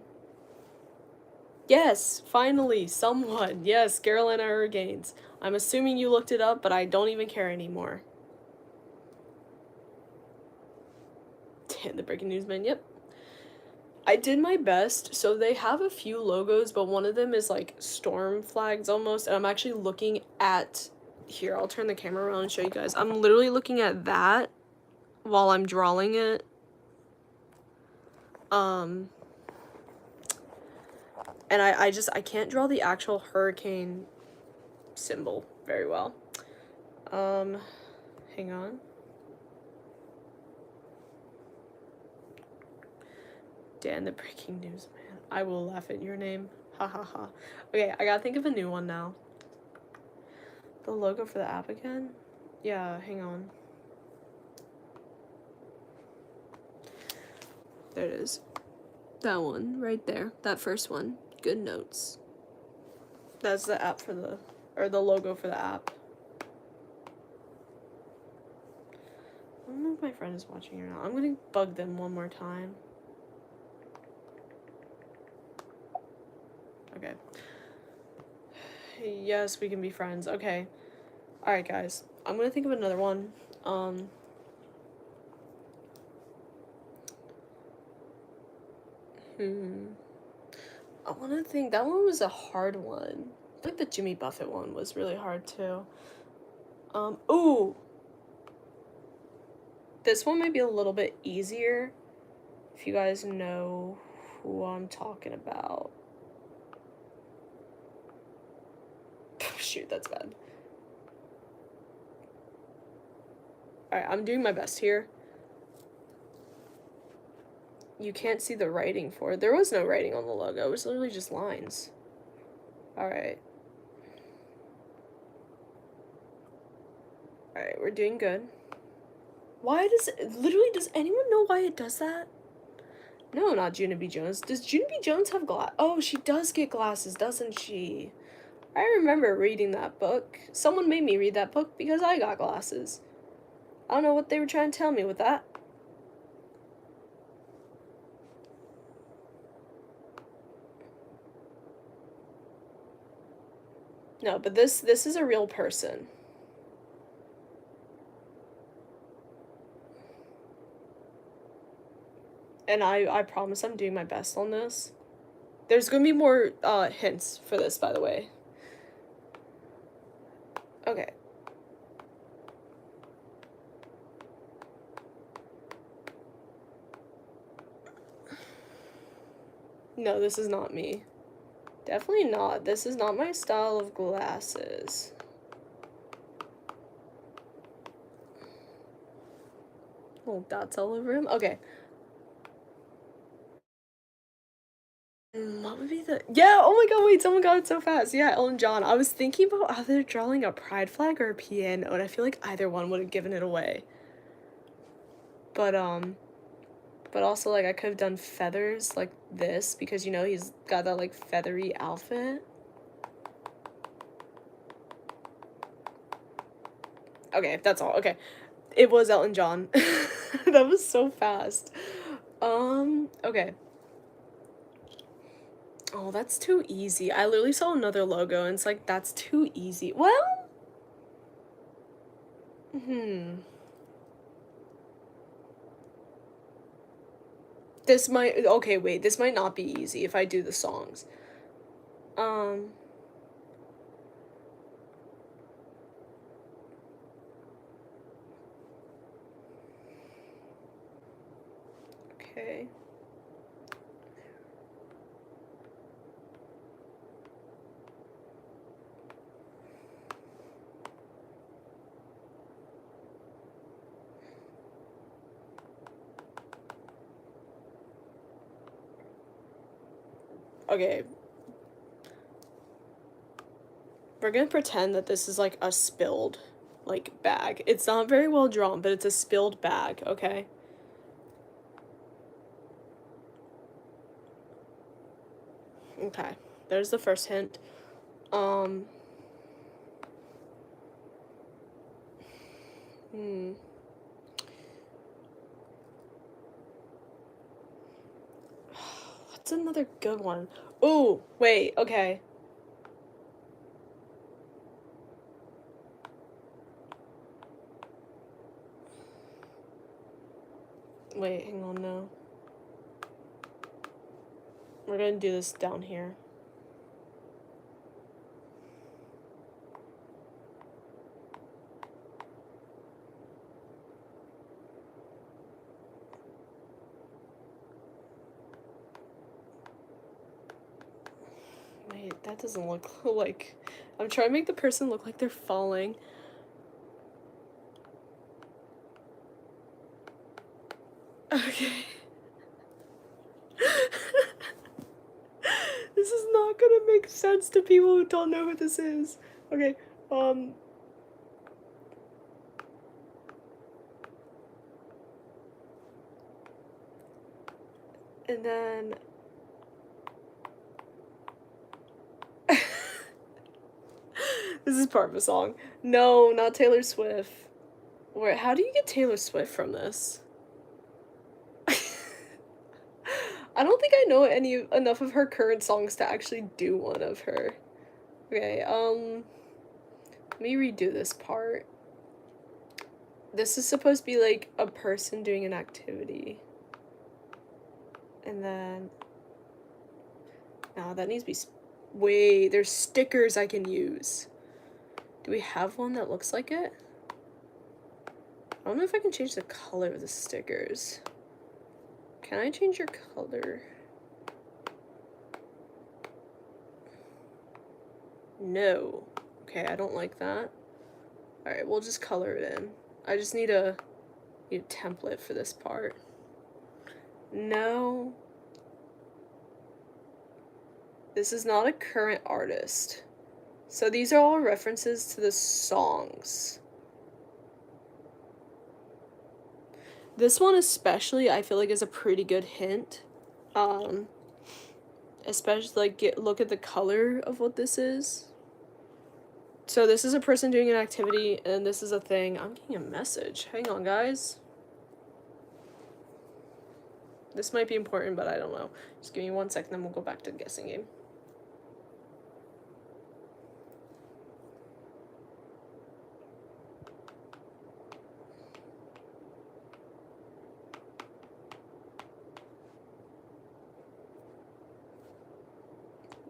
Yes, finally, someone. Yes, Carolina Hurricanes. I'm assuming you looked it up, but I don't even care anymore. Damn, the breaking news man, yep. I did my best. So they have a few logos, but one of them is like storm flags almost, and I'm actually looking at... Here, I'll turn the camera around and show you guys. I'm literally looking at that while I'm drawing it. And I can't draw the actual hurricane symbol very well. Hang on. Dan, the breaking news man. I will laugh at your name. Ha ha ha. Okay, I gotta think of a new one now. The logo for the app again? Yeah, hang on. There it is. That one, right there. That first one. Good notes. That's the app for the... or the logo for the app. I don't know if my friend is watching or not. I'm gonna bug them one more time. Okay. Yes, we can be friends. Okay. Alright, guys. I'm gonna think of another one. I wanna think. That one was a hard one. I feel like the Jimmy Buffett one was really hard, too. Ooh! This one might be a little bit easier. If you guys know who I'm talking about. Shoot, that's bad. Alright, I'm doing my best here. You can't see the writing for it. There was no writing on the logo. It was literally just lines. Alright. Alright, we're doing good. Why does it... Literally, does anyone know why it does that? No, not Juna B. Jones. Does Juna B. Jones have glass? Oh, she does get glasses, doesn't she? I remember reading that book. Someone made me read that book because I got glasses. I don't know what they were trying to tell me with that. No, but this is a real person. And I promise I'm doing my best on this. There's gonna be more hints for this, by the way. Okay. No, this is not me. Definitely not. This is not my style of glasses. Little dots all over him. Okay. What would be the... Yeah, oh my god, wait, someone got it so fast. Yeah, Elton John. I was thinking about either drawing a pride flag or a piano, and I feel like either one would have given it away. But also, like, I could have done feathers like this, because, you know, he's got that, like, feathery outfit. Okay, that's all. Okay. It was Elton John. That was so fast. Okay. Oh, that's too easy. I literally saw another logo, and it's like, that's too easy. Well... This might... Okay, wait. This might not be easy if I do the songs. Okay. Okay. We're gonna pretend that this is, like, a spilled like, bag. It's not very well drawn, but it's a spilled bag, okay? Okay, there's the first hint. What's another good one? Oh, wait, okay. Wait, hang on, no. We're gonna do this down here. Wait, that doesn't look like... I'm trying to make the person look like they're falling. Okay. This is not gonna make sense to people who don't know who this is. Okay, and then... This is part of a song. No, not Taylor Swift. Where, how do you get Taylor Swift from this? I don't think I know enough of her current songs to actually do one of her. Okay, let me redo this part. This is supposed to be like a person doing an activity. And then... No, that needs to be... Wait, there's stickers I can use. Do we have one that looks like it? I don't know if I can change the color of the stickers. Can I change your color? No. Okay, I don't like that. Alright, we'll just color it in. I just need a template for this part. No. This is not a current artist. So these are all references to the songs. This one especially, I feel like, is a pretty good hint. Especially, like, look at the color of what this is. So this is a person doing an activity, and this is a thing. I'm getting a message. Hang on, guys. This might be important, but I don't know. Just give me 1 second, then we'll go back to the guessing game.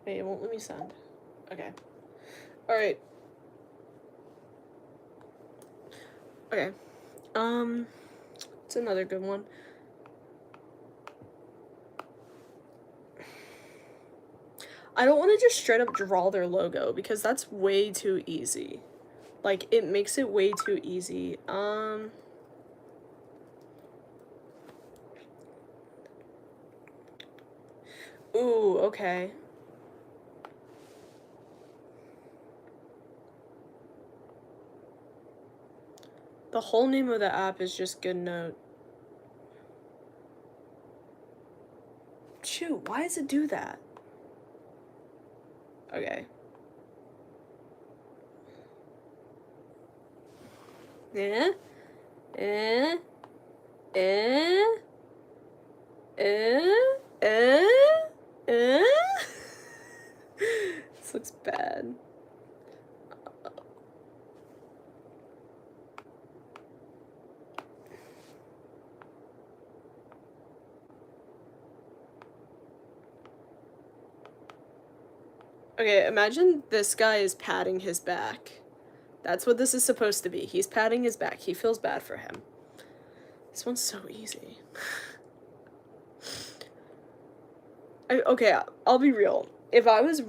Wait, it won't let me send. Okay. Alright. Okay. It's another good one. I don't want to just straight up draw their logo because that's way too easy. Like, it makes it way too easy. Ooh, okay. The whole name of the app is just GoodNote. Shoot, why does it do that? Okay. Eh? Eh? Eh? Eh? Eh? Eh? This looks bad. Okay, imagine this guy is patting his back. That's what this is supposed to be. He's patting his back. He feels bad for him. This one's so easy. Okay, I'll be real. If I was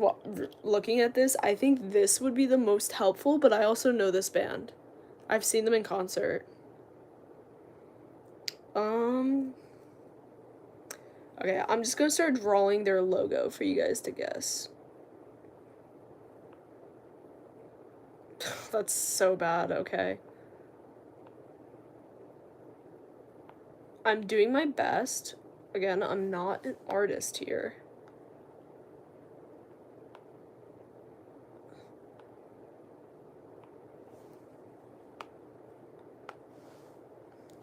looking at this, I think this would be the most helpful, but I also know this band. I've seen them in concert. Okay, I'm just gonna start drawing their logo for you guys to guess. That's so bad, okay. I'm doing my best. Again, I'm not an artist here.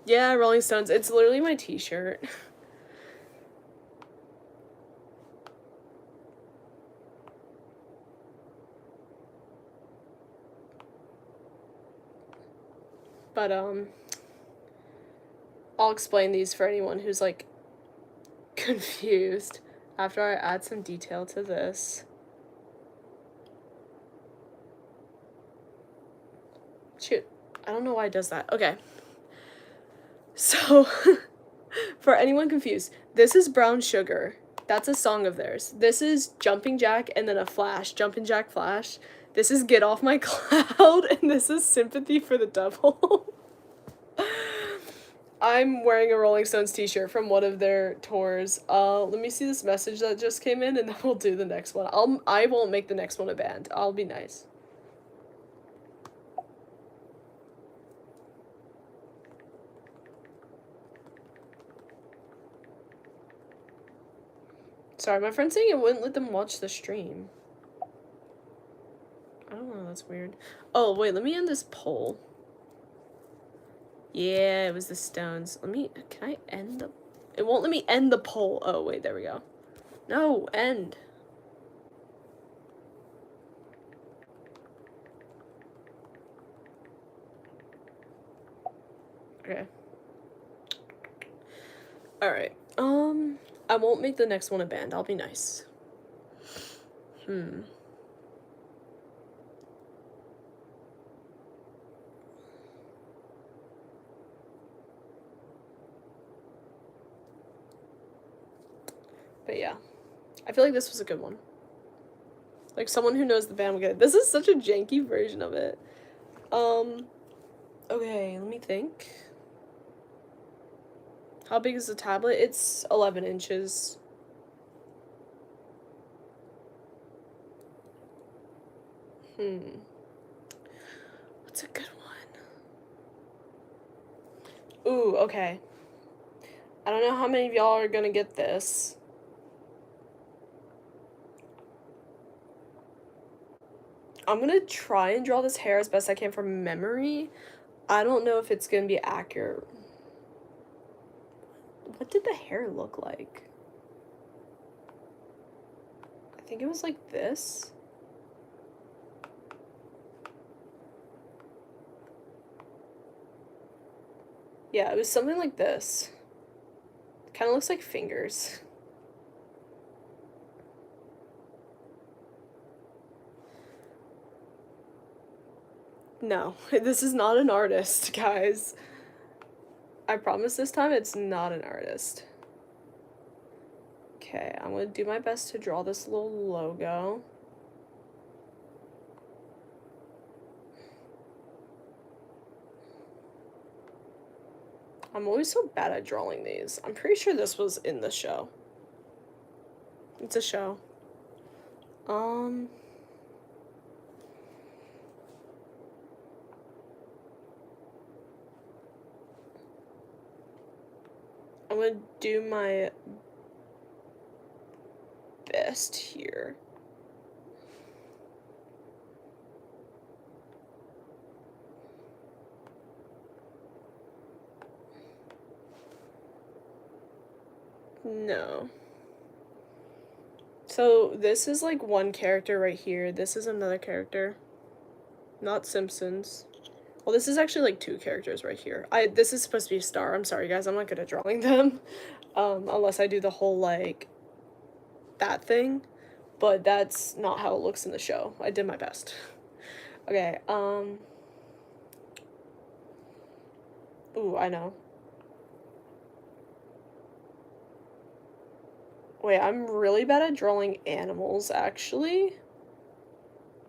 Yeah, Rolling Stones. It's literally my t-shirt. But, I'll explain these for anyone who's, like, confused after I add some detail to this. Shoot. I don't know why it does that. Okay. So, for anyone confused, this is Brown Sugar. That's a song of theirs. This is Jumping Jack and then a Flash. Jumping Jack Flash. This is Get Off My Cloud, and this is Sympathy for the Devil. I'm wearing a Rolling Stones t-shirt from one of their tours. Let me see this message that just came in, and then we'll do the next one. I won't make the next one a band. I'll be nice. Sorry, my friend's saying it wouldn't let them watch the stream. I don't know, that's weird. Oh, wait, let me end this poll. Yeah, it was the Stones. Can I end the... It won't let me end the poll. Oh, wait, there we go. No, end. Okay. Alright, I won't make the next one a band. I'll be nice. But yeah, I feel like this was a good one. Like, someone who knows the band will get it. This is such a janky version of it. Okay, let me think. How big is the tablet? It's 11 inches. What's a good one? Ooh, okay. I don't know how many of y'all are gonna get this. I'm gonna try and draw this hair as best I can from memory. I don't know if it's gonna be accurate. What did the hair look like? I think it was like this. Yeah, it was something like this. Kind of looks like fingers. No, this is not an artist, guys. I promise this time it's not an artist. Okay, I'm gonna do my best to draw this little logo. I'm always so bad at drawing these. I'm pretty sure this was in the show. It's a show. I'm gonna do my best here. No. So this is like one character right here. This is another character. Not Simpsons. Well, this is actually like two characters right here. This is supposed to be a star. I'm sorry, guys. I'm not good at drawing them. Unless I do the whole, like, that thing. But that's not how it looks in the show. I did my best. Okay, ooh, I know. Wait, I'm really bad at drawing animals, actually.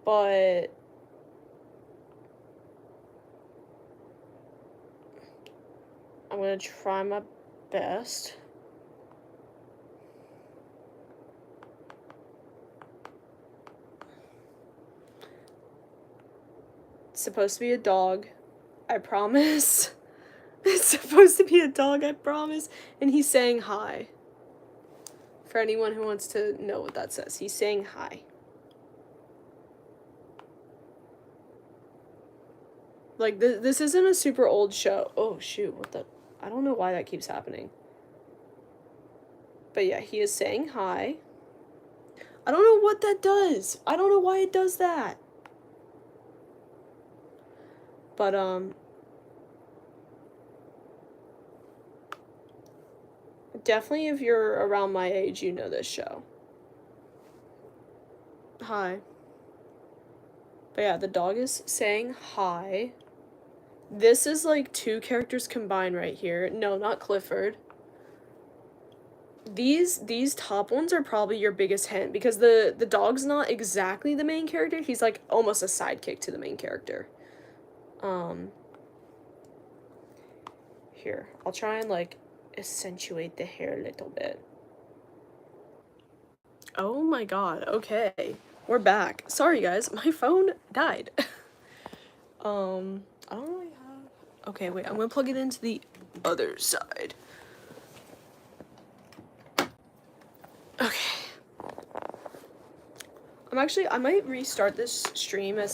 But... I'm gonna try my best. supposed to be a dog. I promise. It's supposed to be a dog, I promise. And he's saying hi. For anyone who wants to know what that says, he's saying hi. Like, this isn't a super old show. Oh, shoot, what the... I don't know why that keeps happening. But yeah, he is saying hi. I don't know what that does. I don't know why it does that. But, definitely if you're around my age, you know this show. Hi. But yeah, the dog is saying hi. This is like 2 characters combined right here. No, not Clifford. These top ones are probably your biggest hint because the dog's not exactly the main character. He's like almost a sidekick to the main character. Here, I'll try and like accentuate the hair a little bit. Oh my god, okay. We're back. Sorry guys, my phone died. I don't really have... Okay, wait, I'm gonna plug it into the other side. Okay. I might restart this stream as